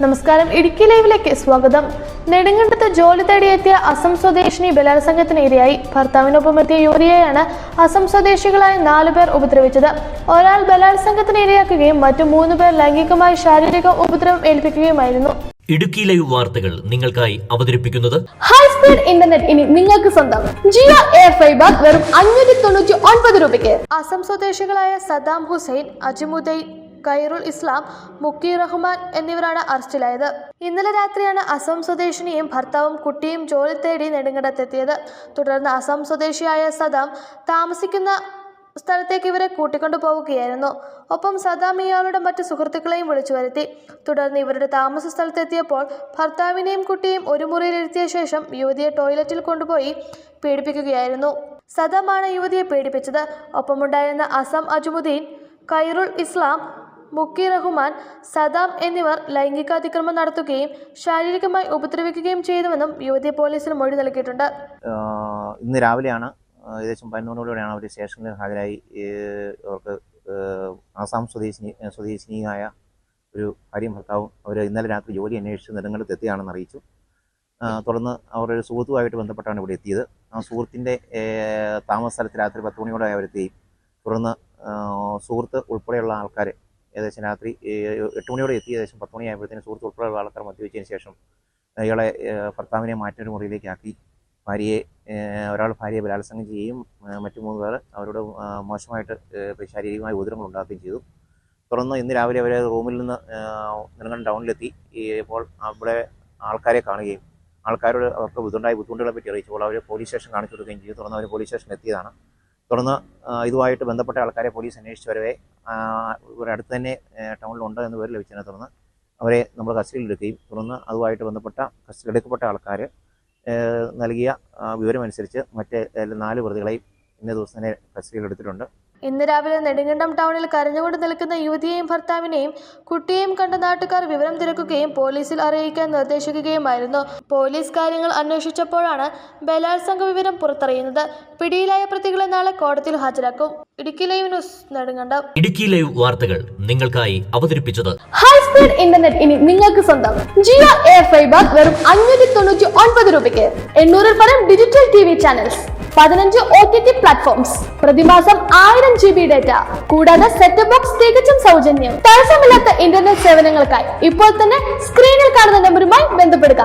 നമസ്കാരം. ഇടുക്കി ലൈവിലേക്ക് സ്വാഗതം. നെടുങ്കണ്ടത്ത് ജോലി തേടിയെത്തിയ അസം സ്വദേശിനി ബലാത്സംഗത്തിന് ഇരയായി. ഭർത്താവിനൊപ്പമെത്തിയ യുവതിയെയാണ് അസം സ്വദേശികളായ 4 പേർ ഉപദ്രവിച്ചത്. ഒരാൾ ബലാത്സംഗത്തിന് ഇരയാക്കുകയും മറ്റു 3 പേർ ലൈംഗികമായി ശാരീരിക ഉപദ്രവം ഏൽപ്പിക്കുകയുമായിരുന്നു. ഇടുക്കി ലൈവ് വാർത്തകൾ നിങ്ങൾക്കായി അവതരിപ്പിക്കുന്നത് ഹൈ സ്പീഡ് ഇന്റർനെറ്റ് ഇനി നിങ്ങൾക്ക് സ്വന്തം. ജിയോ എയർ ഫൈബർ വെറും 599 രൂപയ്ക്ക്. അസം സ്വദേശികളായ സദാം ഹുസൈൻ, അജ്മുദ്ദീൻ, ഖൈറുൽ ഇസ്ലാം, മുക്കി റഹ്മാൻ എന്നിവരാണ് അറസ്റ്റിലായത്. ഇന്നലെ രാത്രിയാണ് അസം സ്വദേശിനിയും ഭർത്താവും കുട്ടിയും ജോലി തേടി നെടുങ്കണ്ടത്തെത്തിയത്. തുടർന്ന് അസം സ്വദേശിയായ സദാം താമസിക്കുന്ന സ്ഥലത്തേക്ക് ഇവരെ കൂട്ടിക്കൊണ്ടു പോവുകയായിരുന്നു. ഒപ്പം സദാം ഇയാളുടെ മറ്റു സുഹൃത്തുക്കളെയും വിളിച്ചു വരുത്തി. തുടർന്ന് ഇവരുടെ താമസ സ്ഥലത്തെത്തിയപ്പോൾ ഭർത്താവിനെയും കുട്ടിയെയും ഒരു മുറിയിലിരുത്തിയ ശേഷം യുവതിയെ ടോയ്ലറ്റിൽ കൊണ്ടുപോയി പീഡിപ്പിക്കുകയായിരുന്നു. സദാമാണ് യുവതിയെ പീഡിപ്പിച്ചത്. ഒപ്പമുണ്ടായിരുന്ന അസം, അജ്മുദ്ദീൻ, ഖൈറുൽ ഇസ്ലാം, മുക്കി റഹ്മാൻ, സദാം എന്നിവർ ലൈംഗികാതിക്രമം നടത്തുകയും ശാരീരികമായി ഉപദ്രവിക്കുകയും ചെയ്തുവെന്നും യുവതി പോലീസിന് മൊഴി നൽകിയിട്ടുണ്ട്. ഇന്ന് രാവിലെയാണ് ഏകദേശം 11 അവർ സ്റ്റേഷനിൽ ഹാജരായി. അവർക്ക് ആസാം സ്വദേശിനിയായ ഒരു ഭാര്യയും ഭർത്താവും അവർ ഇന്നലെ രാത്രി ജോലി അന്വേഷിച്ച് നെടുങ്കണ്ടത്ത് എത്തിയാണെന്ന് അറിയിച്ചു. തുടർന്ന് അവരൊരു സുഹൃത്തുമായിട്ട് ബന്ധപ്പെട്ടാണ് ഇവിടെ എത്തിയത്. ആ സുഹൃത്തിൻ്റെ താമസ സ്ഥലത്ത് രാത്രി 10 മണിയോടെ അവരെത്തുകയും തുടർന്ന് സുഹൃത്ത് ഉൾപ്പെടെയുള്ള ആൾക്കാർ ഏകദേശം രാത്രി 8 മണിയോടെ എത്തി. ഏകദേശം 10 മണിയായപ്പോഴത്തേനും സുഹൃത്ത് ഉൾപ്പെടെയുള്ള ആൾക്കാർ മദ്യവെച്ചതിന് ശേഷം ഇയാളെ ഭർത്താവിനെ മാറ്റൊരു മുറിയിലേക്കാക്കി. ഒരാൾ ഭാര്യയെ ബലാത്സംഗം ചെയ്യുകയും മറ്റു 3 പേർ അവരോട് മോശമായിട്ട് ശാരീരികമായ ഉപദ്രവങ്ങൾ ഉണ്ടാക്കുകയും ചെയ്തു. തുടർന്ന് ഇന്ന് രാവിലെ അവർ റൂമിൽ നിന്ന് നെടുങ്കണ്ടം ടൗണിലെത്തി. ഇപ്പോൾ അവിടെ ആൾക്കാരെ കാണുകയും ആൾക്കാരോട് അവർക്ക് ബുദ്ധിമുട്ടുകളെ പറ്റി അറിയിച്ചപ്പോൾ അവർ പോലീസ് സ്റ്റേഷൻ കാണിച്ചു കൊടുക്കുകയും ചെയ്തു. തുടർന്ന് അവർ പോലീസ് സ്റ്റേഷനിൽ എത്തിയതാണ്. തുടർന്ന് ഇതുമായിട്ട് ബന്ധപ്പെട്ട ആൾക്കാരെ പോലീസ് അന്വേഷിച്ച് വരവേ ഇവിടെ അടുത്ത് തന്നെ ടൗണിലുണ്ട് എന്ന് പേര് ലഭിച്ചതിനെ തുടർന്ന് അവരെ നമ്മൾ കസ്റ്റഡിയിലെടുക്കുകയും തുടർന്ന് അതുമായിട്ട് ബന്ധപ്പെട്ട കസ്റ്റഡിയിലെടുക്കപ്പെട്ട ആൾക്കാർ നൽകിയ വിവരമനുസരിച്ച് മറ്റ് 4 പ്രതികളെയും ഇന്നേ ദിവസം തന്നെ കസ്റ്റഡിയിലെടുത്തിട്ടുണ്ട്. ഇന്ന് രാവിലെ നെടുങ്കണ്ടം ടൗണിൽ കരഞ്ഞുകൊണ്ട് നിൽക്കുന്ന യുവതിയെയും ഭർത്താവിനെയും കുട്ടിയെയും കണ്ട നാട്ടുകാർ വിവരം തിരക്കുകയും പോലീസിൽ അറിയിക്കാൻ നിർദ്ദേശിക്കുകയുമായിരുന്നു. പോലീസ് കാര്യങ്ങൾ അന്വേഷിച്ചപ്പോഴാണ് ബലാത്സംഗ വിവരം പുറത്തറിയുന്നത്. പിടിയിലായ പ്രതികളെ നാളെ കോടതിയിൽ ഹാജരാക്കും. Idukki live news, Nedumkandam. Idukki live വാർത്തകൾ നിങ്ങൾക്കായി അവതരിപ്പിച്ചത് ഹൈ സ്പീഡ് ഇന്റർനെറ്റ് ഇനി നിങ്ങൾക്ക് സ്വന്തം. ജിയോ എയർ ഫൈബർ വെറും 599 രൂപയ്ക്ക്. 800 പരം digital TV channels, 15 OTT platforms, പ്രതിമാസം 1000 GB ഡേറ്റ, കൂടാതെ സെറ്റ് ബോക്സ് തികച്ചും സൗജന്യം. തടസ്സമില്ലാത്ത ഇന്റർനെറ്റ് സേവനങ്ങൾക്കായി ഇപ്പോൾ തന്നെ സ്ക്രീനിൽ കാണുന്ന നമ്പറുമായി ബന്ധപ്പെടുക.